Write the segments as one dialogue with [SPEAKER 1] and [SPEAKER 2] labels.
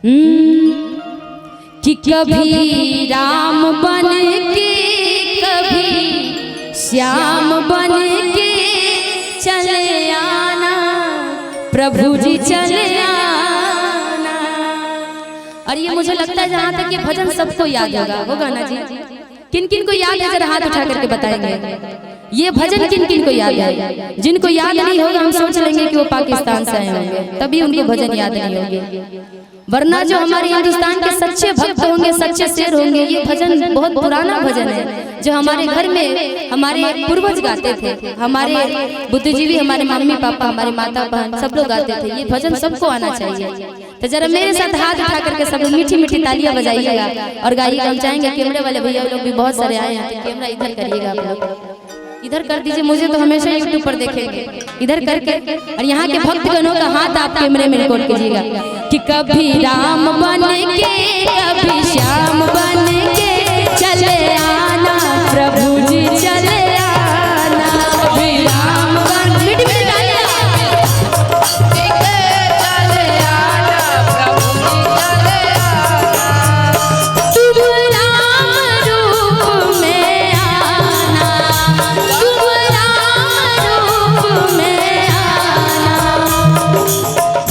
[SPEAKER 1] कि कभी राम बन के कभी श्याम बन के चले आना प्रभु जी चले आना। और ये मुझे लगता है जहाँ तक ये भजन सबको याद होगा ना जी? किन किन को याद है जरा हाथ उठा करके बताएंगे ये भजन किन किन को याद है? जिनको याद नहीं होगा हम सोच लेंगे कि वो पाकिस्तान से आए होंगे, तभी उनको भजन याद नहीं होंगे। वरना जो हमारे हिंदुस्तान के सच्चे भक्त होंगे, सच्चे शेर होंगे, ये भजन बहुत पुराना भजन है जो हमारे घर में हमारे पूर्वज गाते थे। हमारे बुद्धिजीवी, हमारे मम्मी पापा, हमारे माता बहन सब लोग गाते थे। ये भजन सबको आना चाहिए। तो जरा मेरे साथ हाथ उठा करके सब लोग मीठी मीठी तालियां बजाइएगा और गाइएगा। हम चाहेंगे कैमरे वाले भैया लोग भी बहुत सारे आए हैं, तो कैमरा इधर करिएगा, आप लोग इधर कर दीजिए। मुझे तो हमेशा यूट्यूब पर देखेंगे, इधर करके। और यहाँ के भक्तगणों का हाथ आप कैमरे में रिकॉर्ड कीजिएगा कि कभी राम बन के कभी श्याम बन के चले आना प्रभु जी चले आना। कभी राम बन मीठी मीठी तालियां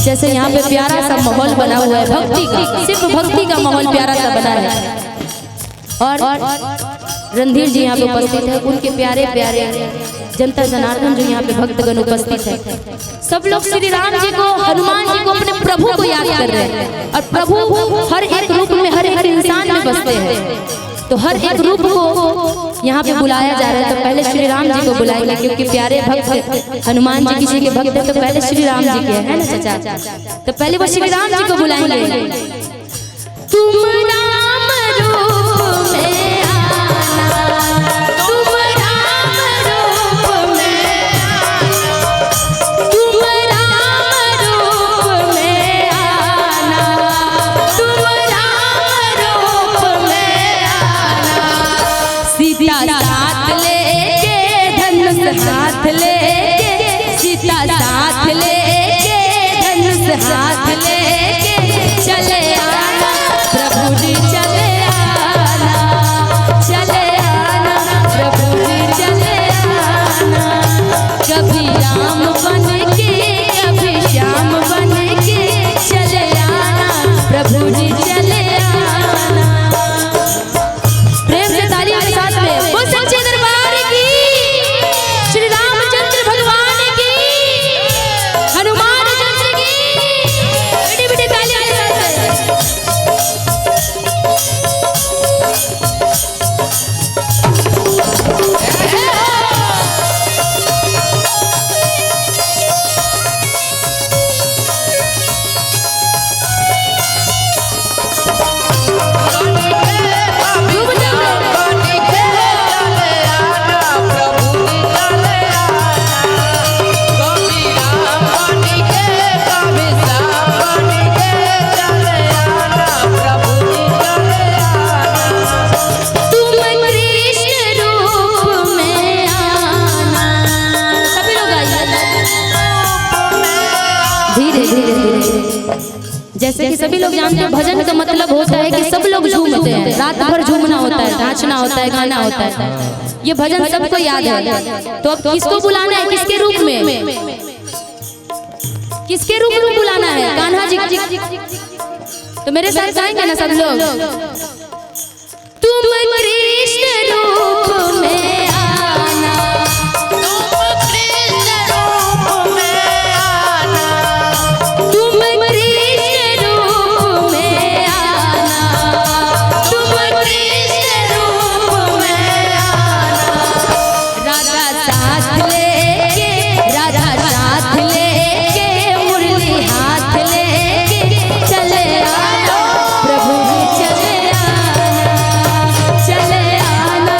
[SPEAKER 1] जैसे यहाँ पे प्यारा सा माहौल बना हुआ है भक्ति का, सिर्फ भक्ति का माहौल प्यारा सा बना है। और रणधीर जी यहाँ पे उपस्थित है, उनके प्यारे प्यारे जनता जनार्दन जो यहाँ पे भक्तगण उपस्थित है, सब लोग श्री राम जी को, हनुमान जी को, अपने प्रभु को याद कर रहे हैं। और प्रभु हर एक रूप में, हर एक इंसान में बसते हैं। तो हर एक रूप को यहाँ पे बुलाया जा रहा है। तो पहले श्री राम जी को बुलाएंगे, क्योंकि प्यारे भक्त हनुमान जी किसी के भक्त है, तो पहले श्री राम जी के है ना चाचा? तो पहले वो श्री राम जी को बुलाएंगे। तुम राम रूप में आना, तुम राम रूप में आना, तुम राम रूप में आना, तुम राम रूप में आना। सीता साथ लेके धनुष हाथ लेके, सीता साथ लेके धनुष हाथ लेके चले आना प्रभु जी चले आना, चले आना प्रभु जी चले आना। कभी राम बन के कभी श्याम बन के चले आना प्रभु जी चले आना। प्रेम से तालियां के साथ में वो सच्चे दरबार की, श्री रामचंद्र भगवान की, हनुमान चंद्र की, बड़ी बड़ी तालियां के साथ में। जैसे कि सभी लोग जानते हैं भजन का मतलब होता है कि सब लोग झूमते हैं, रात भर झूमना होता है, नाचना होता है, गाना होता है। ये भजन सबको याद है। तो अब किसको बुलाना है, किसके रूप में, किसके रूप में बुलाना है? कान्हा जी। तो मेरे साथ गाएंगे ना सब लोग? तुम कृष्ण रूप में आना, तुम कृष्ण रूप में आना, तुम कृष्ण रूप में आना, तुम कृष्ण रूप में आना। राधा साथ लेके, राधा साथ लेके, मुरली हाथ लेके चले आना प्रभु जी चले आना, चले आना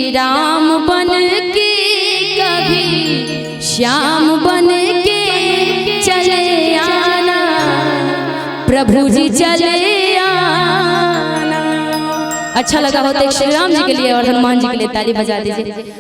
[SPEAKER 1] श्री राम बन के कभी श्याम बन के चले आना, प्रभु जी चले आना। अच्छा लगा हो तो श्री राम जी के लिए और हनुमान जी के लिए ताली बजा दीजिए।